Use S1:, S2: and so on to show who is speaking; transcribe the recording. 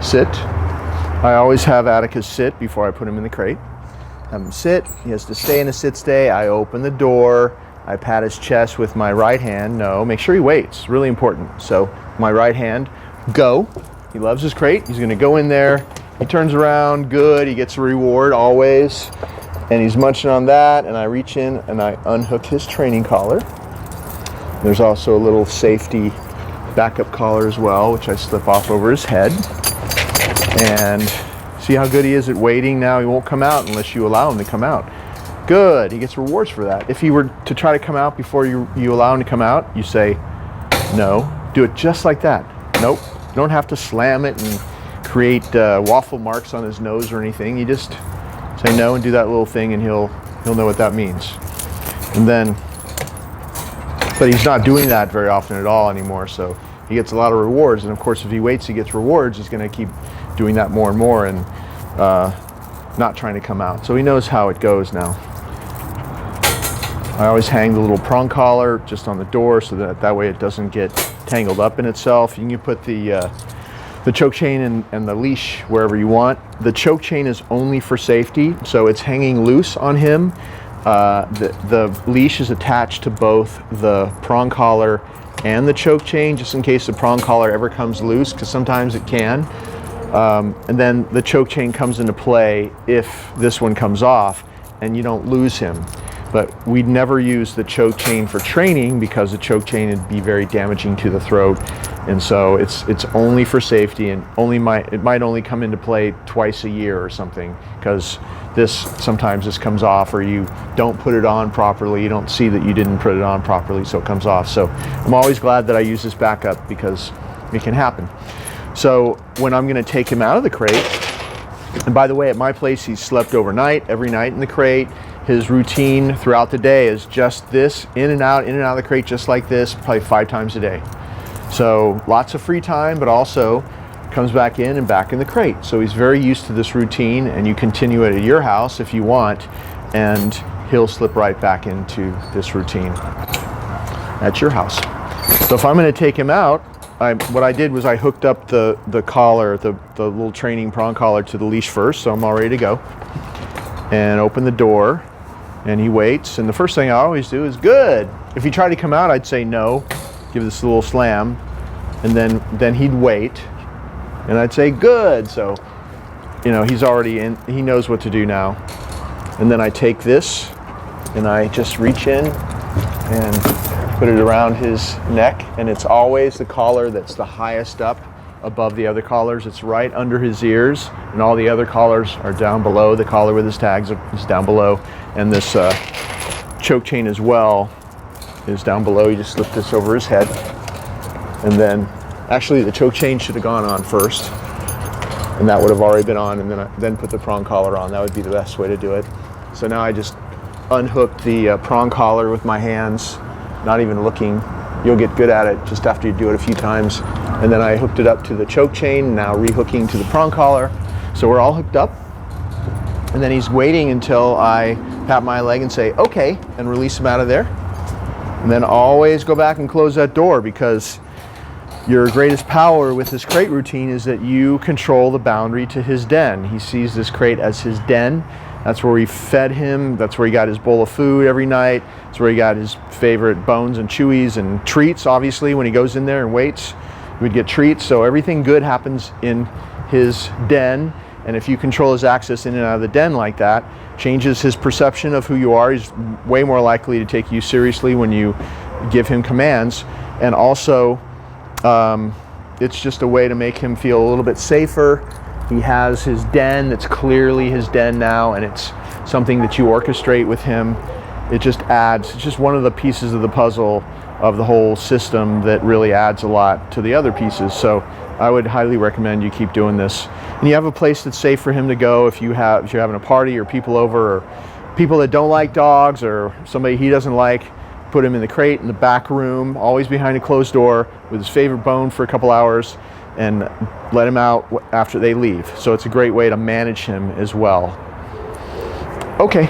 S1: Sit. I always have Atticus sit before I put him in the crate. Have him sit. He has to stay in a sit stay. I open the door. I pat his chest with my right hand. No, make sure he waits. Really important. So my right hand, go. He loves his crate. He's going to go in there. He turns around. Good. He gets a reward always. And he's munching on that. And I reach in and I unhook his training collar. There's also a little safety backup collar as well, which I slip off over his head. And see how good he is at waiting now? He won't come out unless you allow him to come out. Good. He gets rewards for that. If he were to try to come out before you allow him to come out, you say no. Do it just like that. Nope. You don't have to slam it and create waffle marks on his nose or anything. You just say no and do that little thing, and he'll know what that means. And then, but he's not doing that very often at all anymore, so he gets a lot of rewards. And of course, if he waits, he gets rewards. He's going to keep doing that more and more, and not trying to come out. So he knows how it goes now. I always hang the little prong collar just on the door so that way it doesn't get tangled up in itself. You can put the choke chain and the leash wherever you want. The choke chain is only for safety, so it's hanging loose on him. The leash is attached to both the prong collar and the choke chain, just in case the prong collar ever comes loose, because sometimes it can. And then the choke chain comes into play if this one comes off and you don't lose him. But we'd never use the choke chain for training because the choke chain would be very damaging to the throat. And so it's only for safety, and it might only come into play twice a year or something, because sometimes this comes off, or you don't put it on properly. You don't see that you didn't put it on properly, so it comes off. So I'm always glad that I use this backup, because it can happen. So when I'm going to take him out of the crate, and by the way, at my place, he's slept overnight, every night in the crate. His routine throughout the day is just this, in and out of the crate, just like this, probably 5 times a day. So lots of free time, but also comes back in and back in the crate. So he's very used to this routine, and you continue it at your house if you want, and he'll slip right back into this routine at your house. So if I'm going to take him out, what I did was I hooked up the collar, the little training prong collar, to the leash first, so I'm all ready to go. And open the door, and he waits. And the first thing I always do is good. If he tried to come out, I'd say no, give this a little slam, and then he'd wait, and I'd say good. So, he's already in. He knows what to do now. And then I take this, and I just reach in and put it around his neck, and it's always the collar that's the highest up above the other collars. It's right under his ears, and all the other collars are down below. The collar with his tags is down below, and this choke chain as well is down below. You just slip this over his head, and then actually the choke chain should have gone on first, and that would have already been on, and then put the prong collar on. That would be the best way to do it. So now I just unhook the prong collar with my hands, not even looking. You'll get good at it just after you do it a few times. And then I hooked it up to the choke chain, now rehooking to the prong collar. So we're all hooked up. And then he's waiting until I pat my leg and say, okay, and release him out of there. And then always go back and close that door, because your greatest power with this crate routine is that you control the boundary to his den. He sees this crate as his den. That's where we fed him. That's where he got his bowl of food every night. That's where he got his favorite bones and chewies and treats. Obviously, when he goes in there and waits, we'd get treats. So everything good happens in his den. And if you control his access in and out of the den like that, changes his perception of who you are. He's way more likely to take you seriously when you give him commands. And also, it's just a way to make him feel a little bit safer. He has his den that's clearly his den now, and it's something that you orchestrate with him. It just adds, it's just one of the pieces of the puzzle of the whole system that really adds a lot to the other pieces. So I would highly recommend you keep doing this. And you have a place that's safe for him to go if you're having a party or people over, or people that don't like dogs, or somebody he doesn't like. Put him in the crate in the back room, always behind a closed door, with his favorite bone for a couple hours, and let him out after they leave. So it's a great way to manage him as well. Okay.